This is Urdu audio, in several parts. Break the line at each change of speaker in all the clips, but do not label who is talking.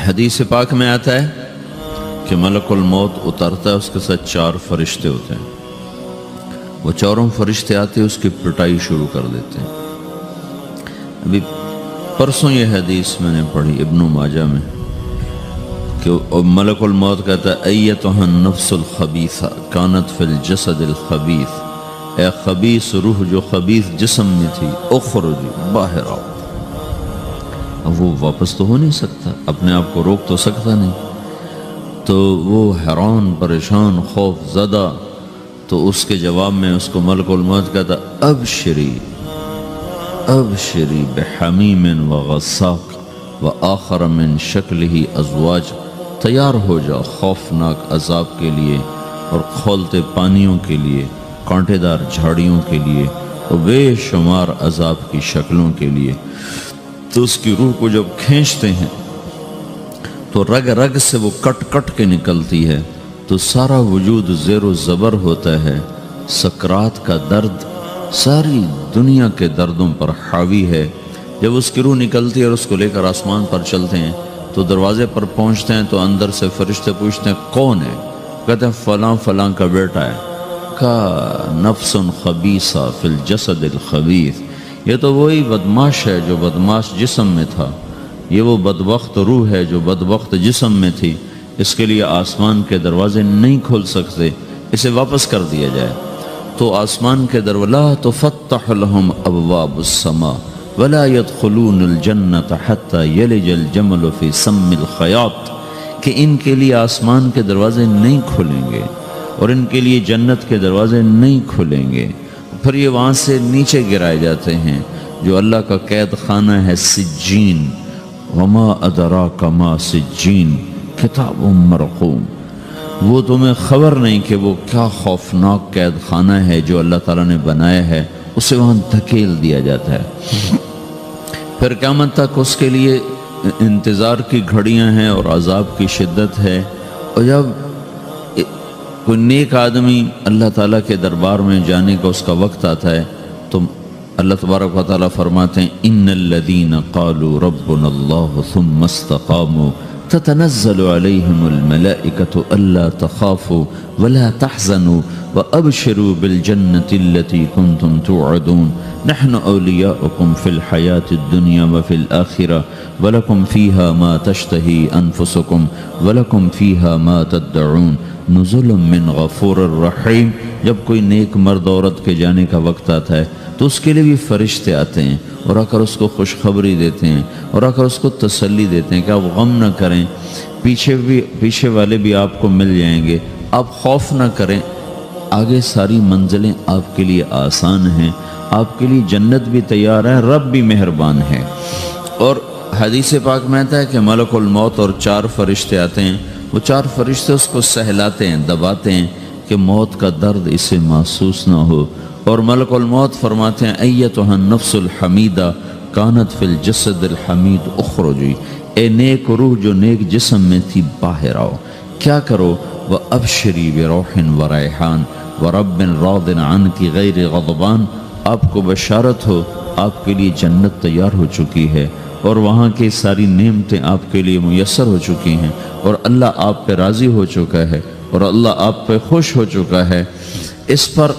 حدیث پاک میں آتا ہے کہ ملک الموت اترتا ہے، اس کے ساتھ 4 فرشتے ہوتے ہیں. وہ چاروں فرشتے آتے اس کی پٹائی شروع کر دیتے ہیں. ابھی پرسوں یہ حدیث میں نے پڑھی ابن ماجہ میں کہ ملک الموت کہتا ہے ایتھا النفس الخبیثہ کانت فی الجسد الخبیث، اے خبیث روح جو خبیث جسم میں تھی، اخرجی باہر آؤ. اب وہ واپس تو ہو نہیں سکتا، اپنے آپ کو روک تو سکتا نہیں، تو وہ حیران پریشان خوف زدہ. تو اس کے جواب میں اس کو ملک الموت کہتا ابشری ابشری بحمیم وغساق وآخر من شکلہ ازواج، تیار ہو جا خوفناک عذاب کے لیے اور کھولتے پانیوں کے لیے، کانٹے دار جھاڑیوں کے لیے اور بے شمار عذاب کی شکلوں کے لیے. تو اس کی روح کو جب کھینچتے ہیں تو رگ رگ سے وہ کٹ کٹ کے نکلتی ہے، تو سارا وجود زیر و زبر ہوتا ہے. سکرات کا درد ساری دنیا کے دردوں پر حاوی ہے. جب اس کی روح نکلتی ہے اور اس کو لے کر آسمان پر چلتے ہیں تو دروازے پر پہنچتے ہیں تو اندر سے فرشتے پوچھتے ہیں کون ہے؟ کہتے ہیں فلاں فلاں کا بیٹا ہے. کا نفس خبیثہ فی الجسد الخبیث، یہ تو وہی بدماش ہے جو بدماش جسم میں تھا، یہ وہ بدبخت روح ہے جو بدبخت جسم میں تھی. اس کے لیے آسمان کے دروازے نہیں کھول سکتے، اسے واپس کر دیا جائے. تو آسمان کے دروازے لا تفتح لهم ابواب السماء ولا يدخلون الجنة حتى يلج الجمل في سم الخياط، کہ ان کے لیے آسمان کے دروازے نہیں کھلیں گے اور ان کے لیے جنت کے دروازے نہیں کھلیں گے. پھر یہ وہاں سے نیچے گرائے جاتے ہیں جو اللہ کا قید خانہ ہے سجین. وما ادراک ما سجین کتاب مرقوم، وہ تمہیں خبر نہیں کہ وہ کیا خوفناک قید خانہ ہے جو اللہ تعالیٰ نے بنایا ہے، اسے وہاں دھکیل دیا جاتا ہے. پھر قیامت تک اس کے لیے انتظار کی گھڑیاں ہیں اور عذاب کی شدت ہے. اور جب کوئی نیک آدمی اللہ تعالیٰ کے دربار میں جانے کا اس کا وقت آتا ہے تو اللہ تبارک و تعالیٰ فرماتے ہیں ان الذین قالوا ربنا اللہ ثم استقاموا تتنزل علیہم الملائکۃ الا تخافوا ولا تحزنوا وابشروا بالجنۃ التي کنتم توعدون نحن اولیاؤکم فی الحیاۃ الدنیا وفی الآخرہ ولکم فیہا ما تشتہی انفسکم ولکم فیہا ما تدعون نزل من غفور الرحیم. جب کوئی نیک مرد عورت کے جانے کا وقت آتا ہے تو اس کے لیے بھی فرشتے آتے ہیں اور آ کر اس کو خوشخبری دیتے ہیں اور آ کر اس کو تسلی دیتے ہیں کہ آپ غم نہ کریں، پیچھے والے بھی آپ کو مل جائیں گے، آپ خوف نہ کریں، آگے ساری منزلیں آپ کے لیے آسان ہیں، آپ کے لیے جنت بھی تیار ہے، رب بھی مہربان ہے. اور حدیث پاک میں آتا ہے کہ ملک الموت اور 4 فرشتے آتے ہیں. وہ 4 فرشتے اس کو سہلاتے ہیں، دباتے ہیں کہ موت کا درد اسے محسوس نہ ہو. اور ملک الموت فرماتے ہیں ایتھا النفس الحمیدہ کانت فی الجسد الحمید اخرجی، اے نیک روح جو نیک جسم میں تھی باہر آؤ. کیا کرو؟ وابشری بروح وریحان ورب راض عنک غیر غضبان، آپ کو بشارت ہو آپ کے لیے جنت تیار ہو چکی ہے اور وہاں کی ساری نعمتیں آپ کے لیے میسر ہو چکی ہیں اور اللہ آپ پہ راضی ہو چکا ہے اور اللہ آپ پہ خوش ہو چکا ہے. اس پر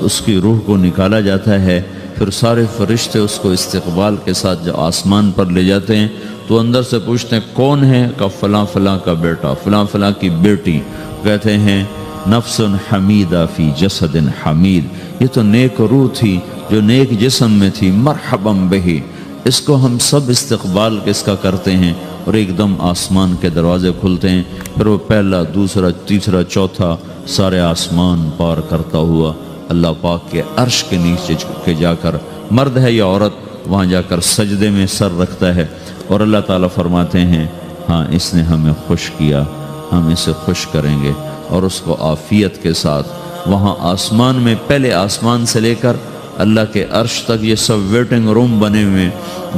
اس کی روح کو نکالا جاتا ہے. پھر سارے فرشتے اس کو استقبال کے ساتھ جب آسمان پر لے جاتے ہیں تو اندر سے پوچھتے ہیں کون ہے؟ کہ فلاں فلاں کا بیٹا، فلاں فلاں کی بیٹی. کہتے ہیں نفس حمیدہ فی جسد حمید، یہ تو نیک روح تھی جو نیک جسم میں تھی، مرحبا بہی. اس کو ہم سب استقبال کس کا کرتے ہیں اور ایک دم آسمان کے دروازے کھلتے ہیں. پھر وہ پہلا، دوسرا، تیسرا، چوتھا سارے آسمان پار کرتا ہوا اللہ پاک کے عرش کے نیچے کے جا کر، مرد ہے یا عورت، وہاں جا کر سجدے میں سر رکھتا ہے اور اللہ تعالیٰ فرماتے ہیں ہاں اس نے ہمیں خوش کیا، ہم اسے خوش کریں گے. اور اس کو عافیت کے ساتھ وہاں آسمان میں، پہلے آسمان سے لے کر اللہ کے عرش تک یہ سب ویٹنگ روم بنے ہوئے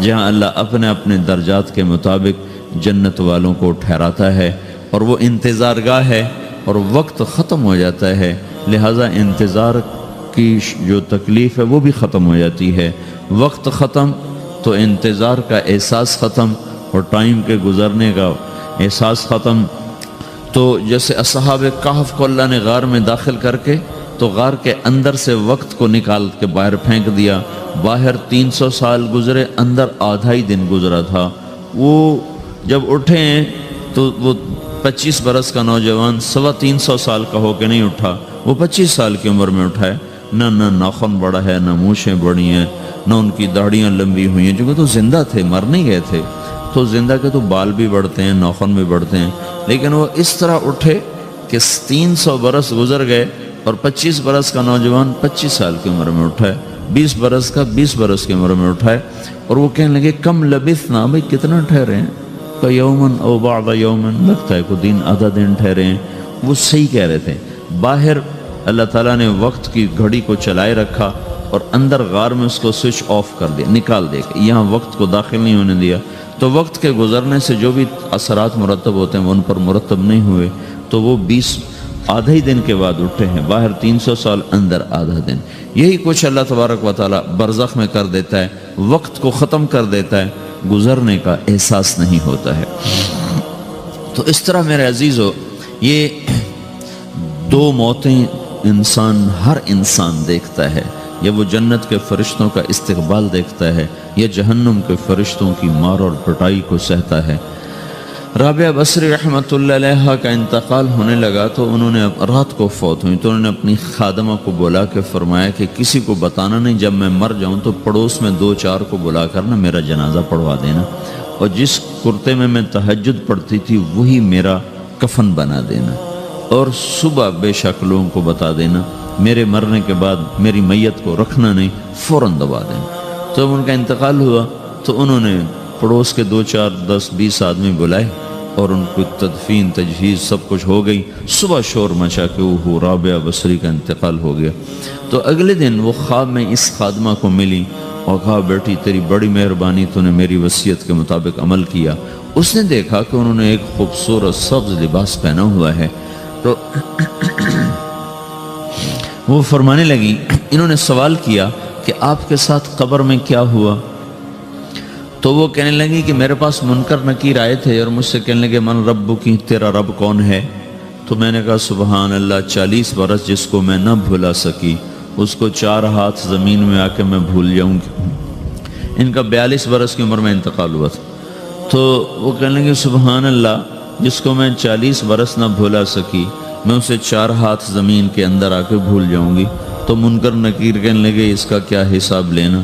جہاں اللہ اپنے اپنے درجات کے مطابق جنت والوں کو ٹھہراتا ہے. اور وہ انتظار گاہ ہے اور وقت ختم ہو جاتا ہے، لہٰذا انتظار کی جو تکلیف ہے وہ بھی ختم ہو جاتی ہے. وقت ختم تو انتظار کا احساس ختم اور ٹائم کے گزرنے کا احساس ختم۔ تو جیسے اصحاب کہف کو اللہ نے غار میں داخل کر کے تو غار کے اندر سے وقت کو نکال کے باہر پھینک دیا، باہر 300 سال گزرے، اندر آدھا ہی دن گزرا تھا۔ وہ جب اٹھے ہیں تو وہ 25 برس کا نوجوان 325 سال کا ہو کے نہیں اٹھا، وہ 25 سال کی عمر میں اٹھا ہے۔ نہ ناخن بڑا ہے، نہ مونچھیں بڑی ہیں، نہ ان کی داڑیاں لمبی ہوئی ہیں، کیونکہ تو زندہ تھے، مر نہیں گئے تھے۔ تو زندہ کے تو بال بھی بڑھتے ہیں، ناخن بھی بڑھتے ہیں، لیکن وہ اس طرح اٹھے کہ 300 برس گزر گئے اور 25 برس کا نوجوان 25 سال کی عمر میں اٹھا ہے، 20 برس کا 20 برس کی عمر میں اٹھا ہے۔ اور وہ کہنے لگے کم لبثنا، بھئی کتنا ٹھہرے ہیں؟ کہ یومن او بعض یومن، لگتا ہے کوئی دن آدھا دن ٹھہرے ہیں۔ وہ صحیح کہہ رہے تھے۔ باہر اللہ تعالیٰ نے وقت کی گھڑی کو چلائے رکھا اور اندر غار میں اس کو سوئچ آف کر دیا، نکال دیا، یہاں وقت کو داخل نہیں ہونے دیا۔ تو وقت کے گزرنے سے جو بھی اثرات مرتب ہوتے ہیں وہ ان پر مرتب نہیں ہوئے، تو وہ 20 آدھا ہی دن کے بعد اٹھے ہیں، باہر 300 سال، اندر آدھا دن۔ یہی کچھ اللہ تبارک و تعالیٰ برزخ میں کر دیتا ہے، وقت کو ختم کر دیتا ہے، گزرنے کا احساس نہیں ہوتا ہے۔ تو اس طرح میرے عزیزو، یہ دو موتیں ہر انسان دیکھتا ہے، یا وہ جنت کے فرشتوں کا استقبال دیکھتا ہے یا جہنم کے فرشتوں کی مار اور پٹائی کو سہتا ہے۔ رابعہ بصری رحمۃ اللہ علیہ کا انتقال ہونے لگا تو انہوں نے رات کو فوت ہوئی، تو انہوں نے اپنی خادمہ کو بلا کے فرمایا کہ کسی کو بتانا نہیں، جب میں مر جاؤں تو پڑوس میں 2-4 کو بلا کر نا میرا جنازہ پڑھوا دینا، اور جس کرتے میں تہجد پڑھتی تھی وہی میرا کفن بنا دینا، اور صبح بے شک لوگوں کو بتا دینا، میرے مرنے کے بعد میری میت کو رکھنا نہیں، فوراً دبا دینا۔ تو ان کا انتقال ہوا تو انہوں نے پڑوس کے 2-4-10-20 آدمی بلائے اور ان کو تدفین تجہیز سب کچھ ہو گئی۔ صبح شور مچا کہ وہ رابعہ بصری کا انتقال ہو گیا۔ تو اگلے دن وہ خواب میں اس خادمہ کو ملی اور کہا بیٹی تیری بڑی مہربانی، تو نے میری وصیت کے مطابق عمل کیا۔ اس نے دیکھا کہ انہوں نے ایک خوبصورت سبز لباس پہنا ہوا ہے، تو وہ فرمانے لگی، انہوں نے سوال کیا کہ آپ کے ساتھ قبر میں کیا ہوا؟ تو وہ کہنے لگی کہ میرے پاس منکر نکیر آئے تھے اور مجھ سے کہنے لگے من رب کی، تیرا رب کون ہے؟ تو میں نے کہا سبحان اللہ، 40 برس جس کو میں نہ بھلا سکی اس کو 4 ہاتھ زمین میں آ کے میں بھول جاؤں گی۔ ان کا 42 برس کی عمر میں انتقال ہوا تھا۔ تو وہ کہنے لگے سبحان اللہ، جس کو میں 40 برس نہ بھولا سکی میں اسے 4 ہاتھ زمین کے اندر آ کے بھول جاؤں گی۔ تو منکر نکیر کہنے لگے اس کا کیا حساب لینا؟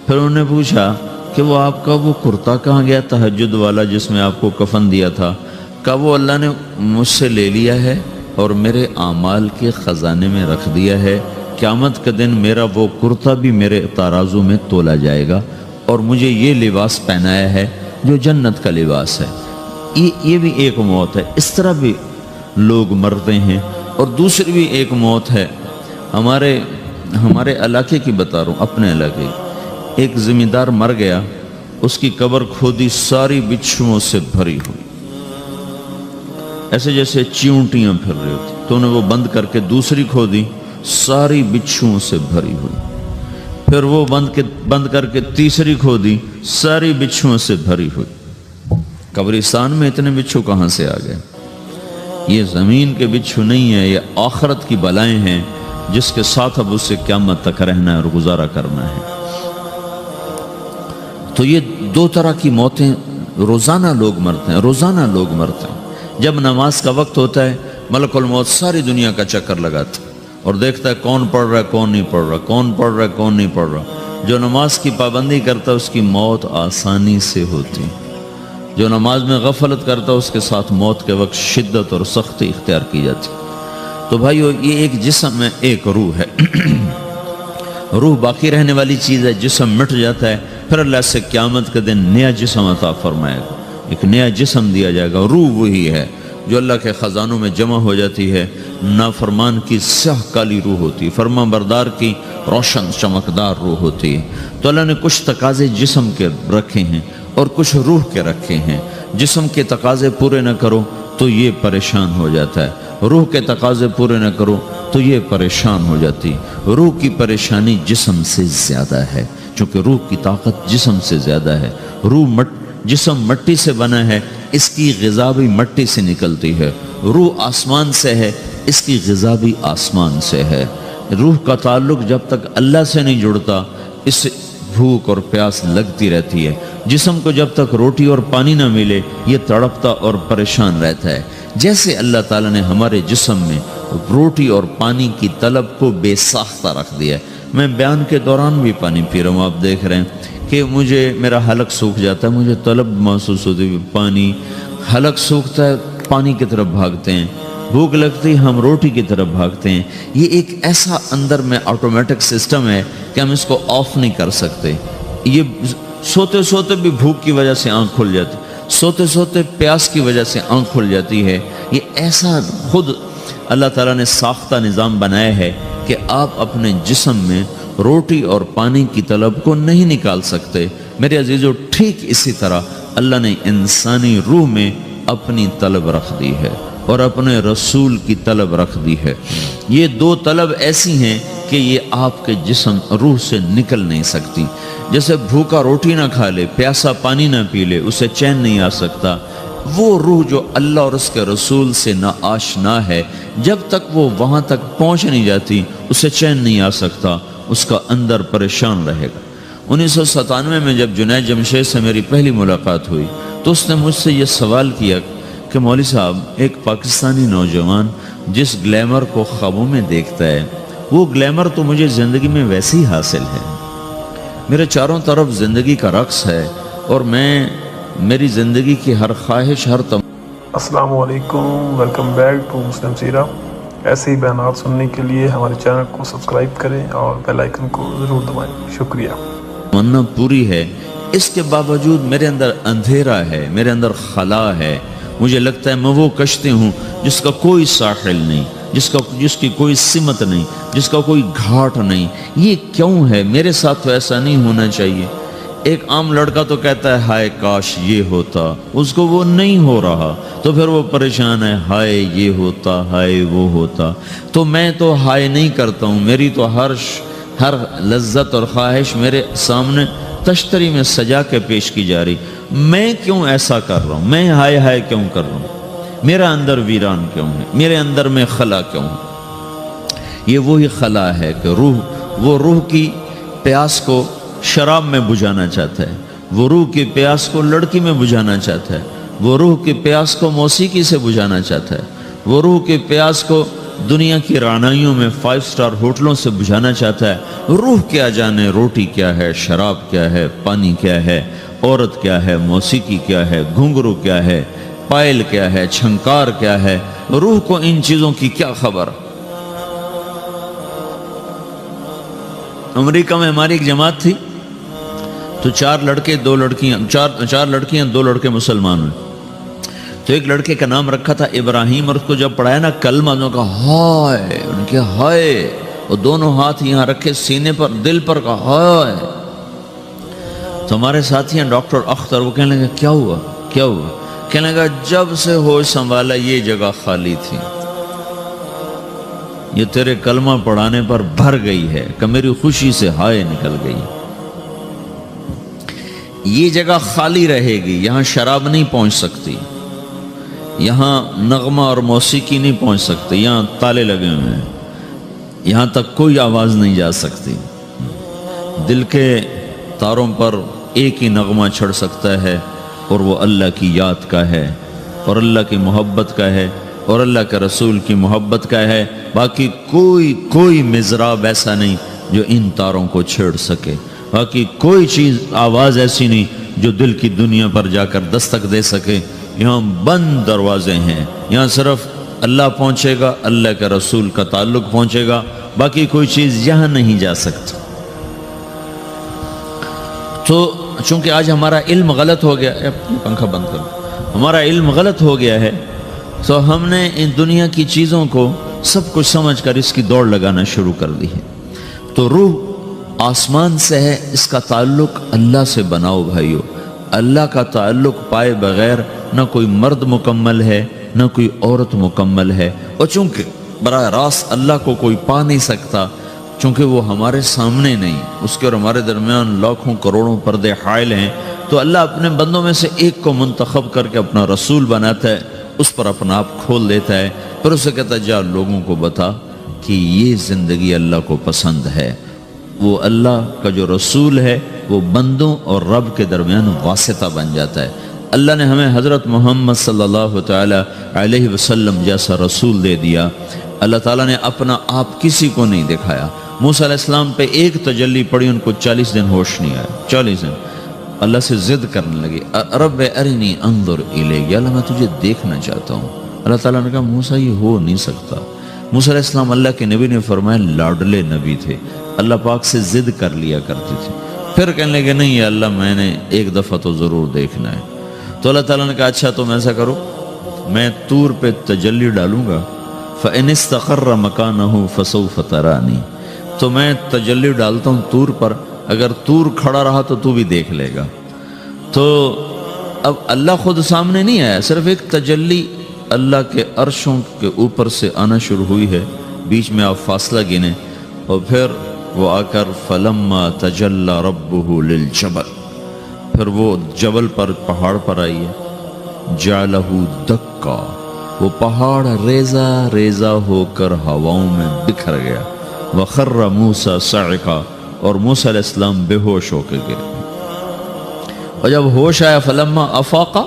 پھر انہوں نے پوچھا کہ وہ آپ کا وہ کرتا کہاں گیا تہجد والا جس میں آپ کو کفن دیا تھا؟ کہا وہ اللہ نے مجھ سے لے لیا ہے اور میرے اعمال کے خزانے میں رکھ دیا ہے، قیامت کے دن میرا وہ کرتا بھی میرے ترازو میں تولا جائے گا، اور مجھے یہ لباس پہنایا ہے جو جنت کا لباس ہے۔ یہ بھی ایک موت ہے۔ اس طرح بھی لوگ مرتے ہیں۔ اور دوسری بھی ایک موت ہے، ہمارے علاقے کی بتا رہا ہوں، اپنے علاقے کی۔ ایک زمیندار مر گیا، اس کی قبر کھودی، ساری بچھوؤں سے بھری ہوئی، ایسے جیسے چیونٹیاں پھر رہی ہوتی۔ تو انہیں وہ بند کر کے دوسری کھودی، ساری بچھوؤں سے بھری ہوئی۔ پھر وہ بند کر کے تیسری کھودی، ساری بچھوؤں سے بھری ہوئی۔ قبرستان میں اتنے بچھو کہاں سے آ گئے؟ یہ زمین کے بچھو نہیں ہے، یہ آخرت کی بلائیں ہیں جس کے ساتھ اب اس سے قیامت تک رہنا ہے اور گزارا کرنا ہے۔ تو یہ 2 طرح کی موتیں روزانہ لوگ مرتے ہیں، روزانہ لوگ مرتے ہیں۔ جب نماز کا وقت ہوتا ہے ملک الموت ساری دنیا کا چکر لگاتا ہے اور دیکھتا ہے کون پڑھ رہا ہے کون نہیں پڑھ رہا، کون پڑھ رہا ہے کون نہیں پڑھ رہا۔ جو نماز کی پابندی کرتا ہے اس کی موت آسانی سے ہوتی، جو نماز میں غفلت کرتا ہے اس کے ساتھ موت کے وقت شدت اور سختی اختیار کی جاتی۔ تو بھائیو، یہ ایک جسم ہے، ایک روح ہے۔ روح باقی رہنے والی چیز ہے، جسم مٹ جاتا ہے، پھر اللہ سے قیامت کے دن نیا جسم عطا فرمائے گا، ایک نیا جسم دیا جائے گا۔ روح وہی ہے جو اللہ کے خزانوں میں جمع ہو جاتی ہے۔ نافرمان کی سیاہ کالی روح ہوتی ہے، فرما بردار کی روشن چمکدار روح ہوتی ہے۔ تو اللہ نے کچھ تقاضے جسم کے رکھے ہیں اور کچھ روح کے رکھے ہیں۔ جسم کے تقاضے پورے نہ کرو تو یہ پریشان ہو جاتا ہے، روح کے تقاضے پورے نہ کرو تو یہ پریشان ہو جاتی۔ روح کی پریشانی جسم سے زیادہ ہے، چونکہ روح کی طاقت جسم سے زیادہ ہے۔ روح جسم مٹی سے بنا ہے، اس کی غذا بھی مٹی سے نکلتی ہے۔ روح آسمان سے ہے، اس کی غذا بھی آسمان سے ہے۔ روح کا تعلق جب تک اللہ سے نہیں جڑتا، اس سے بھوک اور پیاس لگتی رہتی ہے۔ جسم کو جب تک روٹی اور پانی نہ ملے، یہ تڑپتا اور پریشان رہتا ہے۔ جیسے اللہ تعالیٰ نے ہمارے جسم میں روٹی اور پانی کی طلب کو بے ساختہ رکھ دیا ہے۔ میں بیان کے دوران بھی پانی پی رہا ہوں، آپ دیکھ رہے ہیں کہ میرا حلق سوکھ جاتا ہے، مجھے طلب محسوس ہوتی ہے پانی، حلق سوکھتا ہے پانی کی طرف بھاگتے ہیں، بھوک لگتی ہم روٹی کی طرف بھاگتے ہیں۔ یہ ایک ایسا اندر میں آٹومیٹک سسٹم ہے کہ ہم اس کو آف نہیں کر سکتے۔ یہ سوتے سوتے بھی بھوک کی وجہ سے آنکھ کھل جاتی، سوتے سوتے پیاس کی وجہ سے آنکھ کھل جاتی ہے۔ یہ ایسا خود اللہ تعالیٰ نے ساختہ نظام بنایا ہے کہ آپ اپنے جسم میں روٹی اور پانی کی طلب کو نہیں نکال سکتے۔ میرے عزیزو، ٹھیک اسی طرح اللہ نے انسانی روح میں اپنی طلب رکھ دی ہے اور اپنے رسول کی طلب رکھ دی ہے۔ یہ دو طلب ایسی ہیں کہ یہ آپ کے جسم روح سے نکل نہیں سکتی۔ جیسے بھوکا روٹی نہ کھا لے، پیاسا پانی نہ پی لے، اسے چین نہیں آ سکتا۔ وہ روح جو اللہ اور اس کے رسول سے نا آشنا ہے، جب تک وہ وہاں تک پہنچ نہیں جاتی، اسے چین نہیں آ سکتا، اس کا اندر پریشان رہے گا۔ 1997 میں جب جنید جمشید سے میری پہلی ملاقات ہوئی تو اس نے مجھ سے یہ سوال کیا کہ مولوی صاحب، ایک پاکستانی نوجوان جس گلیمر کو خوابوں میں دیکھتا ہے، وہ گلیمر تو مجھے زندگی میں ویسے ہی حاصل ہے۔ میرے چاروں طرف زندگی کا رقص ہے اور میری زندگی کی ہر خواہش،
السلام علیکم، ویلکم بیک ٹو مسلم سیرہ۔ ایسے ہی بیانات سننے کے لیے ہمارے چینل کو سبسکرائب کریں اور بیل آئیکن کو ضرور دبائیں۔ شکریہ۔
تمنا پوری ہے، اس کے باوجود میرے اندر اندھیرا ہے، میرے اندر خلا ہے۔ مجھے لگتا ہے میں وہ کشتی ہوں جس کا کوئی ساحل نہیں، جس کی کوئی سمت نہیں، جس کا کوئی گھاٹ نہیں۔ یہ کیوں ہے؟ میرے ساتھ تو ایسا نہیں ہونا چاہیے۔ ایک عام لڑکا تو کہتا ہے ہائے کاش یہ ہوتا، اس کو وہ نہیں ہو رہا تو پھر وہ پریشان ہے، ہائے یہ ہوتا، ہائے وہ ہوتا۔ تو میں تو ہائے نہیں کرتا ہوں، میری تو ہر لذت اور خواہش میرے سامنے تشتری میں سجا کے پیش کی جا رہی۔ میں کیوں ایسا کر رہا ہوں؟ میں ہائے ہائے کیوں کر رہا ہوں؟ میرا اندر ویران کیوں ہے؟ میرے اندر میں خلا کیوں ہے؟ یہ وہی خلا ہے کہ وہ روح کی پیاس کو شراب میں بجھانا چاہتا ہے، وہ روح کی پیاس کو لڑکی میں بجھانا چاہتا ہے، وہ روح کی پیاس کو موسیقی سے بجھانا چاہتا ہے، وہ روح کی پیاس کو دنیا کی رعنائیوں میں 5 اسٹار ہوٹلوں سے بجھانا چاہتا ہے۔ روح کیا جانے روٹی کیا ہے، شراب کیا ہے، پانی کیا ہے، عورت کیا ہے، موسیقی کیا ہے، گھنگرو کیا ہے، پائل کیا ہے، چھنکار کیا ہے۔ روح کو ان چیزوں کی کیا خبر؟ امریکہ میں ہماری ایک جماعت تھی تو 4 لڑکے 2 لڑکیاں، 4 لڑکیاں 2 لڑکے مسلمان ہوئے۔ تو ایک لڑکے کا نام رکھا تھا ابراہیم، اور اس کو جب پڑھایا نا کلمہ، انہوں نے کہا ہائے، انہوں نے کہا ہائے، اور دونوں ہاتھ یہاں رکھے سینے پر، دل پر، کہا ہائے۔ تو ہمارے ساتھی ہیں ڈاکٹر اختر، وہ کہنے لگا کیا ہوا کیا ہوا؟ کہنے لگا جب سے ہوش سنبھالا یہ جگہ خالی تھی، یہ تیرے کلمہ پڑھانے پر بھر گئی ہے کہ میری خوشی سے ہائے نکل گئی۔ یہ جگہ خالی رہے گی، یہاں شراب نہیں پہنچ سکتی، یہاں نغمہ اور موسیقی نہیں پہنچ سکتی، یہاں تالے لگے ہوئے ہیں، یہاں تک کوئی آواز نہیں جا سکتی۔ دل کے تاروں پر ایک ہی نغمہ چڑھ سکتا ہے اور وہ اللہ کی یاد کا ہے اور اللہ کی محبت کا ہے اور اللہ کے رسول کی محبت کا ہے۔ باقی کوئی مضراب ایسا نہیں جو ان تاروں کو چھیڑ سکے، باقی کوئی چیز، آواز ایسی نہیں جو دل کی دنیا پر جا کر دستک دے سکے۔ یہاں بند دروازے ہیں، یہاں صرف اللہ پہنچے گا، اللہ کے رسول کا تعلق پہنچے گا، باقی کوئی چیز یہاں نہیں جا سکتی۔ تو چونکہ آج ہمارا علم غلط ہو گیا ہے، پنکھا بند کرو، ہمارا علم غلط ہو گیا ہے، تو ہم نے ان دنیا کی چیزوں کو سب کچھ سمجھ کر اس کی دوڑ لگانا شروع کر دی ہے۔ تو روح آسمان سے ہے، اس کا تعلق اللہ سے بناؤ بھائیو۔ اللہ کا تعلق پائے بغیر نہ کوئی مرد مکمل ہے نہ کوئی عورت مکمل ہے، اور چونکہ براہ راست اللہ کو کوئی پا نہیں سکتا، چونکہ وہ ہمارے سامنے نہیں، اس کے اور ہمارے درمیان لاکھوں کروڑوں پردے حائل ہیں، تو اللہ اپنے بندوں میں سے ایک کو منتخب کر کے اپنا رسول بناتا ہے، اس پر اپنا آپ کھول دیتا ہے، پھر اسے کہتا ہے جا لوگوں کو بتا کہ یہ زندگی اللہ کو پسند ہے۔ وہ اللہ کا جو رسول ہے وہ بندوں اور رب کے درمیان واسطہ بن جاتا ہے۔ اللہ نے ہمیں حضرت محمد صلی اللہ تعالی علیہ وسلم جیسا رسول دے دیا۔ اللہ تعالیٰ نے اپنا آپ کسی کو نہیں دکھایا۔ موسیٰ علیہ السلام پہ ایک تجلی پڑی، ان کو 40 دن ہوش نہیں آیا، 40 دن اللہ سے ضد کرنے لگے، رب ارنی انظر الیک، یا اللہ میں تجھے دیکھنا چاہتا ہوں۔ اللہ تعالیٰ نے کہا موسیٰ یہ ہو نہیں سکتا۔ موسیٰ علیہ السلام اللہ کے نبی نے فرمایا لاڈلے نبی تھے، اللہ پاک سے ضد کر لیا کرتے تھے، پھر کہنے لگے نہیں یا اللہ میں نے ایک دفعہ تو ضرور دیکھنا ہے۔ تو اللہ تعالیٰ نے کہا اچھا تم ایسا کرو، میں طور پہ تجلی ڈالوں گا، فَإِنِ اسْتَقَرَّ مَكَانَهُ فَسَوْفَ تَرَانِي، تو میں تجلی ڈالتا ہوں طور پر، اگر طور کھڑا رہا تو بھی دیکھ لے گا۔ تو اب اللہ خود سامنے نہیں آیا، صرف ایک تجلی اللہ کے عرشوں کے اوپر سے آنا شروع ہوئی ہے، بیچ میں آپ فاصلہ گنے، اور پھر وہ آ کر فَلَمَّا تَجَلَّى رَبُّهُ لِلْجَبَلِ، پھر وہ جبل پر پہاڑ پر آئی ہے، جَعَلَهُ دَكَّا، وہ پہاڑ ریزہ ریزہ ہو کر ہواؤں میں بکھر گیا، وَخَرَّ مُوسَى صَعِقًا، اور موسیٰ علیہ السلام بے ہوش ہو کے گرے۔ اور جب ہوش آیا فلما افاقا،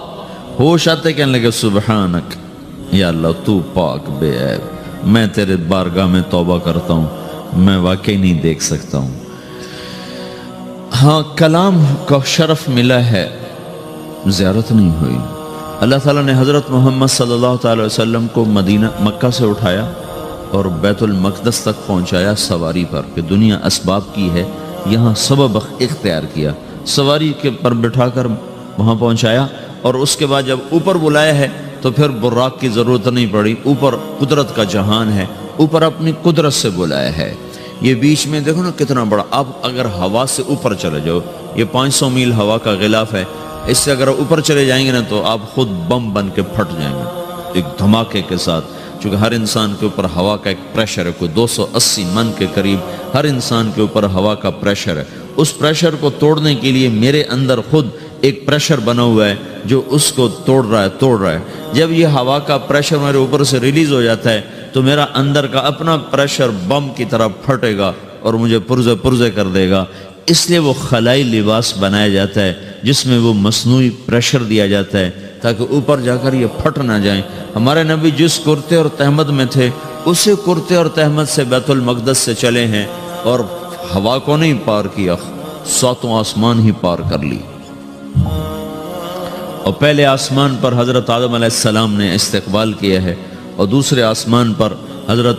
ہوش آتے کہنے لگے سبحانک، یا اللہ تو پاک بے عیب، میں تیرے بارگاہ میں توبہ کرتا ہوں، میں واقعی نہیں دیکھ سکتا ہوں۔ ہاں کلام کا شرف ملا ہے، زیارت نہیں ہوئی۔ اللہ تعالیٰ نے حضرت محمد صلی اللہ تعالی وسلم کو مکہ سے اٹھایا اور بیت المقدس تک پہنچایا سواری پر، کہ دنیا اسباب کی ہے، یہاں سبب اختیار کیا، سواری کے پر بٹھا کر وہاں پہنچایا، اور اس کے بعد جب اوپر بلایا ہے تو پھر براق کی ضرورت نہیں پڑی، اوپر قدرت کا جہان ہے، اوپر اپنی قدرت سے بلایا ہے۔ یہ بیچ میں دیکھو نا کتنا بڑا، آپ اگر ہوا سے اوپر چلے جاؤ، یہ 500 میل ہوا کا غلاف ہے، اس سے اگر اوپر چلے جائیں گے نا تو آپ خود بم بن کے پھٹ جائیں گے ایک دھماکے کے ساتھ، چونکہ ہر انسان کے اوپر ہوا کا ایک پریشر ہے، کوئی 280 من کے قریب ہر انسان کے اوپر ہوا کا پریشر ہے۔ اس پریشر کو توڑنے کے لیے میرے اندر خود ایک پریشر بنا ہوا ہے جو اس کو توڑ رہا ہے۔ جب یہ ہوا کا پریشر میرے اوپر سے ریلیز ہو جاتا ہے تو میرا اندر کا اپنا پریشر بم کی طرح پھٹے گا اور مجھے پرزے کر دے گا۔ اس لیے وہ خلائی لباس بنایا جاتا ہے جس میں وہ مصنوعی پریشر دیا جاتا ہے تاکہ اوپر جا کر یہ پھٹ نہ جائیں۔ ہمارے نبی جس کرتے اور تہمد میں تھے اسی کرتے اور تہمد سے بیت المقدس سے چلے ہیں اور ہوا کو نہیں پار کیا، 7 آسمان ہی پار کر لی۔ اور پہلے آسمان پر حضرت آدم علیہ السلام نے استقبال کیا ہے، اور دوسرے آسمان پر حضرت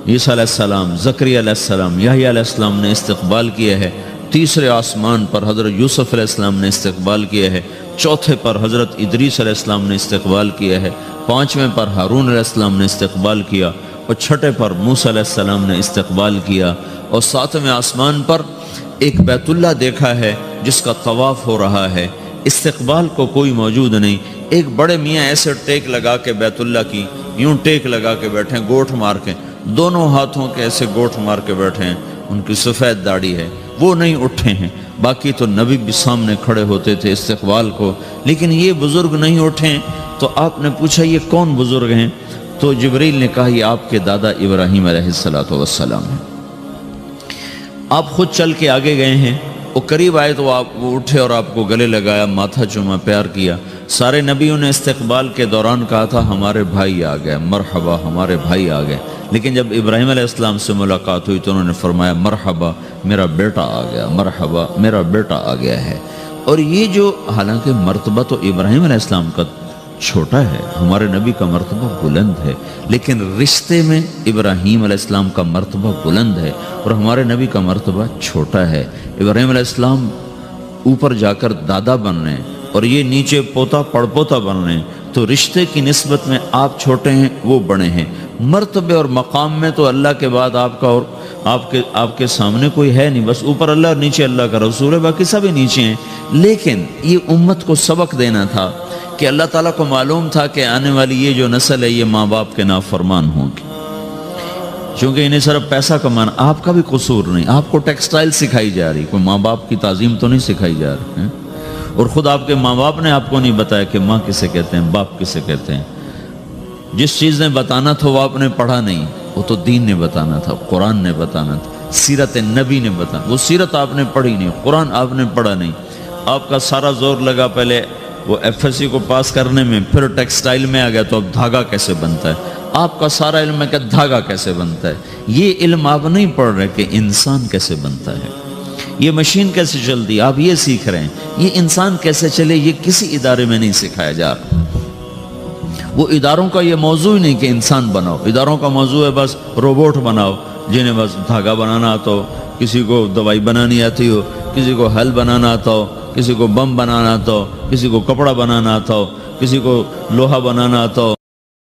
عیسیٰ علیہ السلام، زکریا علیہ السلام، یحییٰ علیہ السلام نے استقبال کیا ہے، تیسرے آسمان پر حضرت یوسف علیہ السلام نے استقبال کیا ہے، چوتھے پر حضرت ادریس علیہ السلام نے استقبال کیا ہے، 5ویں پر ہارون علیہ السلام نے استقبال کیا، اور 6 پر موسیٰ علیہ السلام نے استقبال کیا، اور 7ویں آسمان پر ایک بیت اللہ دیکھا ہے جس کا طواف ہو رہا ہے۔ استقبال کو کوئی موجود نہیں، ایک بڑے میاں ایسے ٹیک لگا کے بیت اللہ کی یوں ٹیک لگا کے بیٹھے ہیں، گوٹھ مار کے، دونوں ہاتھوں کے ایسے گوٹھ مار کے بیٹھے ہیں، ان کی سفید داڑھی ہے، وہ نہیں اٹھے ہیں۔ باقی تو نبی بھی سامنے کھڑے ہوتے تھے استقبال کو، لیکن یہ بزرگ نہیں اٹھے ہیں۔ تو آپ نے پوچھا یہ کون بزرگ ہیں؟ تو جبریل نے کہا یہ آپ کے دادا ابراہیم علیہ السلام ہیں۔ آپ خود چل کے آگے گئے ہیں، وہ قریب آئے تو آپ وہ اٹھے اور آپ کو گلے لگایا، ماتھا چوما، پیار کیا۔ سارے نبیوں نے استقبال کے دوران کہا تھا ہمارے بھائی آ گئے، مرحبا ہمارے بھائی آ گئے، لیکن جب ابراہیم علیہ السلام سے ملاقات ہوئی تو انہوں نے فرمایا مرحبا میرا بیٹا آ گیا، مرحبا میرا بیٹا آ گیا ہے۔ اور یہ جو حالانکہ مرتبہ تو ابراہیم علیہ السلام کا چھوٹا ہے، ہمارے نبی کا مرتبہ بلند ہے، لیکن رشتے میں ابراہیم علیہ السلام کا مرتبہ بلند ہے اور ہمارے نبی کا مرتبہ چھوٹا ہے۔ ابراہیم علیہ السلام اوپر جا کر دادا بن رہے ہیں اور یہ نیچے پوتا پڑپوتا بن رہے ہیں، تو رشتے کی نسبت میں آپ چھوٹے ہیں وہ بڑے ہیں۔ مرتبے اور مقام میں تو اللہ کے بعد آپ کا اور آپ کے سامنے کوئی ہے نہیں، بس اوپر اللہ اور نیچے اللہ کا رسول ہے، باقی سبھی نیچے ہیں۔ لیکن یہ امت کو سبق دینا تھا کہ اللہ تعالیٰ کو معلوم تھا کہ آنے والی یہ جو نسل ہے یہ ماں باپ کے نافرمان ہوں گی، چونکہ انہیں صرف پیسہ کمانا، آپ کا بھی قصور نہیں، آپ کو ٹیکسٹائل سکھائی جا رہی، کوئی ماں باپ کی تعظیم تو نہیں سکھائی جا رہی ہے؟ اور خود آپ کے ماں باپ نے آپ کو نہیں بتایا کہ ماں کسے کہتے ہیں، باپ کسے کہتے ہیں۔ جس چیز نے بتانا تھا وہ آپ نے پڑھا نہیں، وہ تو دین نے بتانا تھا، قرآن نے بتانا تھا، سیرت نبی نے بتانا، وہ سیرت آپ نے پڑھی نہیں، قرآن آپ نے پڑھا نہیں۔ آپ کا سارا زور لگا پہلے وہ ایف ایس سی کو پاس کرنے میں، پھر ٹیکسٹائل میں آ گیا تو اب دھاگا کیسے بنتا ہے، آپ کا سارا علم ہے کہ دھاگا کیسے بنتا ہے۔ یہ علم آپ نہیں پڑھ رہے کہ انسان کیسے بنتا ہے، یہ مشین کیسے چلتی، آپ یہ سیکھ رہے ہیں۔ یہ انسان کیسے چلے یہ کسی ادارے میں نہیں سکھایا جا رہا۔ وہ اداروں کا یہ موضوع ہی نہیں کہ انسان بناؤ، اداروں کا موضوع ہے بس روبوٹ بناؤ جنہیں بس دھاگا بنانا آتا ہو، کسی کو دوائی بنانی آتی ہو، کسی کو حل بنانا آتا ہو، کسی کو بم بنانا آتا ہو، کسی کو کپڑا بنانا آتا ہو، کسی کو لوہا بنانا آتا ہو۔